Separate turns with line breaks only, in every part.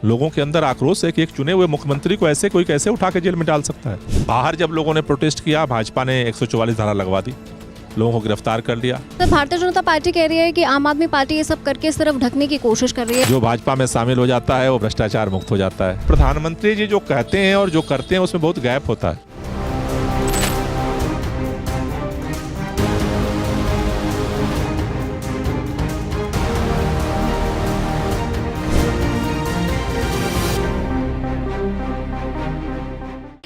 लोगों के अंदर आक्रोश है कि एक चुने हुए मुख्यमंत्री को ऐसे कोई कैसे उठा के जेल में डाल सकता है। बाहर जब लोगों ने प्रोटेस्ट किया, भाजपा ने 144 धारा लगवा दी, लोगों को गिरफ्तार कर लिया।
तो भारतीय जनता पार्टी कह रही है कि आम आदमी पार्टी ये सब करके सिर्फ ढकने की कोशिश कर रही है।
जो भाजपा में शामिल हो जाता है वो भ्रष्टाचार मुक्त हो जाता है। प्रधानमंत्री जी जो कहते हैं और जो करते हैं उसमें बहुत गैप होता है।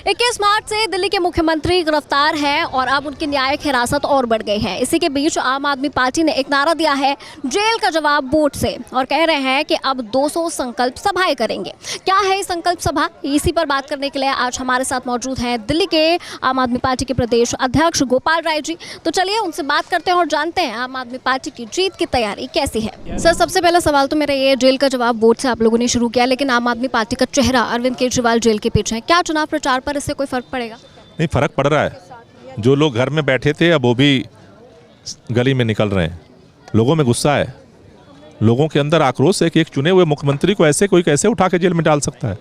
इक्कीस मार्च से दिल्ली के मुख्यमंत्री गिरफ्तार हैं और अब उनकी न्यायिक हिरासत और बढ़ गई है। इसी के बीच आम आदमी पार्टी ने एक नारा दिया है, जेल का जवाब वोट से, और कह रहे हैं कि अब 200 संकल्प सभाएं करेंगे। क्या है ये संकल्प सभा, इसी पर बात करने के लिए आज हमारे साथ मौजूद हैं दिल्ली के आम आदमी पार्टी के प्रदेश अध्यक्ष गोपाल राय जी। तो चलिए उनसे बात करते हैं और जानते हैं आम आदमी पार्टी की जीत की तैयारी कैसी है। सर, सबसे पहला सवाल तो मेरा ये, जेल का जवाब वोट से आप लोगों ने शुरू किया, लेकिन आम आदमी पार्टी का चेहरा अरविंद केजरीवाल जेल के पीछे है। क्या चुनाव प्रचार पर इससे कोई फर्क पड़ेगा?
नहीं, फर्क पड़ रहा है। जो लोग घर में बैठे थे अब वो भी गली में निकल रहे हैं। लोगों में गुस्सा है, लोगों के अंदर आक्रोश है कि एक चुने हुए मुख्यमंत्री को ऐसे कोई कैसे उठा के जेल में डाल सकता है,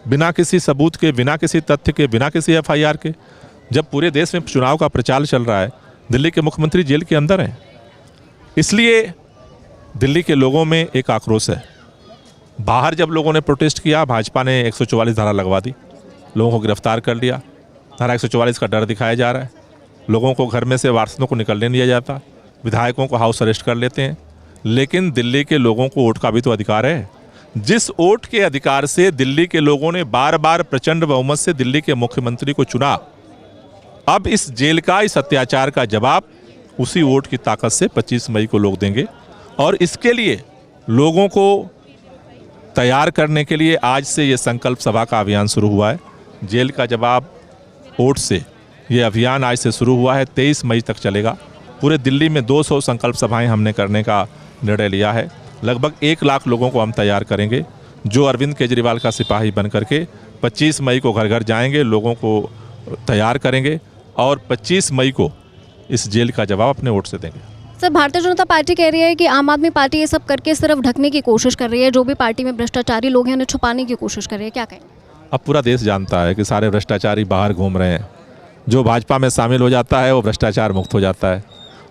बिना किसी सबूत के, बिना किसी तथ्य के, बिना किसी FIR के। जब पूरे देश में चुनाव का प्रचार चल रहा है, दिल्ली के मुख्यमंत्री जेल के अंदर हैं। इसलिए दिल्ली के लोगों में एक आक्रोश है। बाहर जब लोगों ने प्रोटेस्ट किया, भाजपा ने 144 धारा लगवा दी, लोगों को गिरफ्तार कर लिया। धारा 144 का डर दिखाया जा रहा है। लोगों को घर में से वारसों को निकलने नहीं दिया जाता, विधायकों को हाउस अरेस्ट कर लेते हैं। लेकिन दिल्ली के लोगों को वोट का भी तो अधिकार है। जिस वोट के अधिकार से दिल्ली के लोगों ने बार बार प्रचंड बहुमत से दिल्ली के मुख्यमंत्री को चुना, अब इस जेल का, इस अत्याचार का जवाब उसी वोट की ताकत से 25 मई को लोग देंगे। और इसके लिए लोगों को तैयार करने के लिए आज से ये संकल्प सभा का अभियान शुरू हुआ है। जेल का जवाब वोट से ये अभियान आज से शुरू हुआ है, 23 मई तक चलेगा। पूरे दिल्ली में 200 संकल्प सभाएं हमने करने का निर्णय लिया है। लगभग 1 लाख लोगों को हम तैयार करेंगे, जो अरविंद केजरीवाल का सिपाही बन करके 25 मई को घर घर जाएंगे, लोगों को तैयार करेंगे और 25 मई को इस जेल का जवाब अपने वोट से देंगे।
सर, भारतीय जनता पार्टी कह रही है कि आम आदमी पार्टी ये सब करके सिर्फ ढकने की कोशिश कर रही है, जो भी पार्टी में भ्रष्टाचारी लोग हैं उन्हें छुपाने की कोशिश कर रही है। क्या कहें?
अब पूरा देश जानता है कि सारे भ्रष्टाचारी बाहर घूम रहे हैं। जो भाजपा में शामिल हो जाता है वो भ्रष्टाचार मुक्त हो जाता है,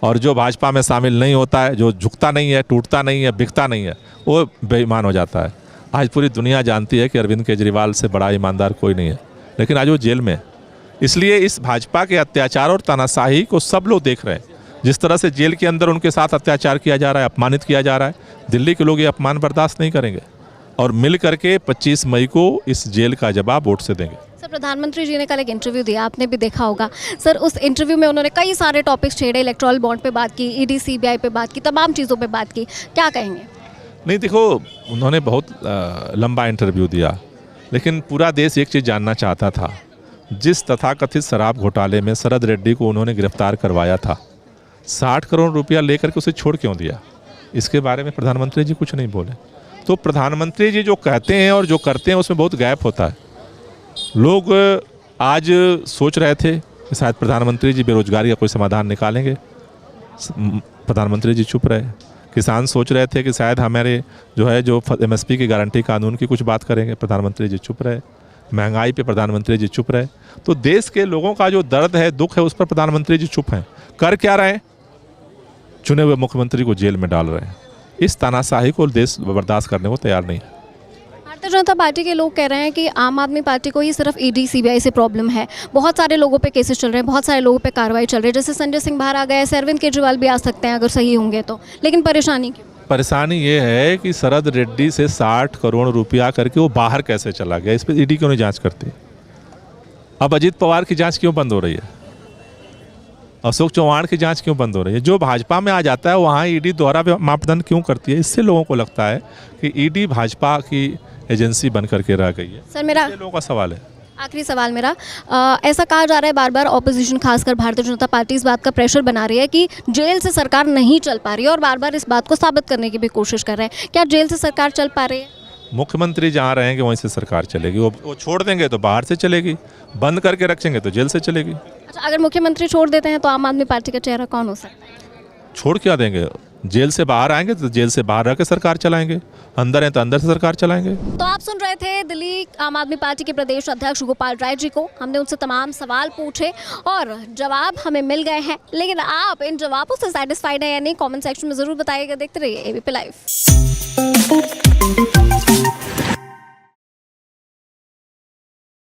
और जो भाजपा में शामिल नहीं होता है, जो झुकता नहीं है, टूटता नहीं है, बिकता नहीं है, वो बेईमान हो जाता है। आज पूरी दुनिया जानती है कि अरविंद केजरीवाल से बड़ा ईमानदार कोई नहीं है, लेकिन आज वो जेल में। इसलिए इस भाजपा के अत्याचार और तानाशाही को सब लोग देख रहे हैं। जिस तरह से जेल के अंदर उनके साथ अत्याचार किया जा रहा है, अपमानित किया जा रहा है, दिल्ली के लोग ये अपमान बर्दाश्त नहीं करेंगे और मिल करके 25 मई को इस जेल का जवाब वोट से देंगे।
सर, प्रधानमंत्री जी ने कल एक इंटरव्यू दिया, आपने भी देखा होगा। सर, उस इंटरव्यू में उन्होंने कई सारे टॉपिक्स छेड़े, इलेक्टोरल बॉन्ड पे बात की, ED CBI पे बात की, तमाम चीज़ों पे बात की। क्या कहेंगे?
नहीं, देखो, उन्होंने बहुत लंबा इंटरव्यू दिया, लेकिन पूरा देश एक चीज़ जानना चाहता था। जिस तथाकथित शराब घोटाले में शरद रेड्डी को उन्होंने गिरफ्तार करवाया था, 60 करोड़ रुपया लेकर के उसे छोड़ क्यों दिया? इसके बारे में प्रधानमंत्री जी कुछ नहीं बोले। तो प्रधानमंत्री जी जो कहते हैं और जो करते हैं उसमें बहुत गैप होता है। लोग आज सोच रहे थे कि शायद प्रधानमंत्री जी बेरोजगारी का कोई समाधान निकालेंगे, प्रधानमंत्री जी चुप रहे। किसान सोच रहे थे कि शायद हमारे जो MSP की गारंटी कानून की कुछ बात करेंगे, प्रधानमंत्री जी चुप रहे। महंगाई पे प्रधानमंत्री जी चुप रहे। तो देश के लोगों का जो दर्द है, दुख है, उस पर प्रधानमंत्री जी चुप हैं। कर क्या रहे हैं? चुने हुए मुख्यमंत्री को जेल में डाल रहे हैं। इस तानाशाही को देश बर्दाश्त करने को तैयार नहीं है।
भारतीय जनता पार्टी के लोग कह रहे हैं कि आम आदमी पार्टी को ही सिर्फ ED CBI से प्रॉब्लम है। बहुत सारे लोगों पे केसेस चल रहे हैं, बहुत सारे लोगों पे कार्रवाई चल रही है। जैसे संजय सिंह बाहर आ गए, अरविंद केजरीवाल भी आ सकते हैं अगर सही होंगे तो, लेकिन परेशानी क्यों?
परेशानी ये है कि शरद रेड्डी से 60 करोड़ रुपया करके वो बाहर कैसे चला गया, इस पर ED क्यों नहीं जांच करती? अब अजीत पवार की जांच क्यों बंद हो रही है? अशोक चौहान की जांच क्यों बंद हो रही है? जो भाजपा में आ जाता है वहाँ ED दोहरा मापदंड क्यों करती है? इससे लोगों को लगता है कि ED भाजपा की एजेंसी बन करके रह गई है।
सर, मेरा
लोगों का सवाल है।
आखिरी सवाल मेरा, ऐसा कहा जा रहा है बार बार, ऑपोजिशन खासकर भारतीय जनता पार्टी इस बात का प्रेशर बना रही है कि जेल से सरकार नहीं चल पा रही है, और बार बार इस बात को साबित करने की भी कोशिश कर रहे हैं। क्या जेल से सरकार चल पा रही है?
मुख्यमंत्री जहाँ रहेंगे वहीं से सरकार चलेगी। वो छोड़ देंगे तो बाहर से चलेगी, बंद करके रखेंगे तो जेल से चलेगी।
अच्छा, अगर मुख्यमंत्री छोड़ देते हैं तो आम आदमी पार्टी का चेहरा कौन हो सकता है?
छोड़ क्या देंगे? जेल से बाहर आएंगे तो जेल से बाहर रह के सरकार चलाएंगे, अंदर हैं तो अंदर से सरकार चलाएंगे।
तो आप सुन रहे थे दिल्ली आम आदमी पार्टी के प्रदेश अध्यक्ष गोपाल राय जी को। हमने उनसे तमाम सवाल पूछे और जवाब हमें मिल गए हैं, लेकिन आप इन जवाबों से सेटिस्फाइड है या नहीं, कमेंट सेक्शन में जरूर बताइएगा। देखते रहिए एबीपी लाइव।